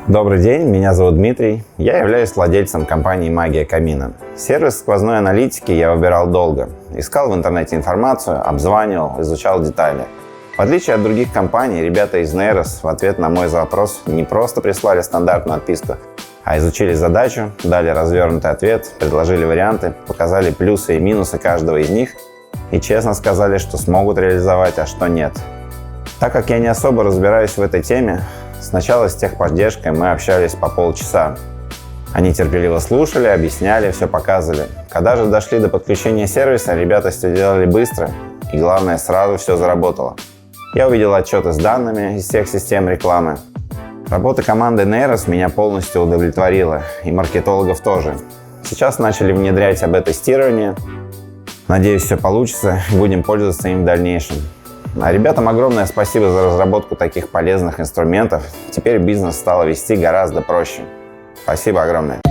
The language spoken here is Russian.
Добрый день, меня зовут Дмитрий. Я являюсь владельцем компании «Магия Камина». Сервис сквозной аналитики я выбирал долго. Искал в интернете информацию, обзванивал, изучал детали. В отличие от других компаний, ребята из Neros в ответ на мой запрос не просто прислали стандартную отписку, а изучили задачу, дали развернутый ответ, предложили варианты, показали плюсы и минусы каждого из них и честно сказали, что смогут реализовать, а что нет. Так как я не особо разбираюсь в этой теме, сначала с техподдержкой мы общались по полчаса. Они терпеливо слушали, объясняли, все показывали. Когда же дошли до подключения сервиса, ребята все делали быстро и, главное, сразу все заработало. Я увидел отчеты с данными из всех систем рекламы. Работа команды Neros меня полностью удовлетворила, и маркетологов тоже. Сейчас начали внедрять АБ-тестирование. Надеюсь, все получится, и будем пользоваться им в дальнейшем. А ребятам огромное спасибо за разработку таких полезных инструментов. Теперь бизнес стало вести гораздо проще. Спасибо огромное.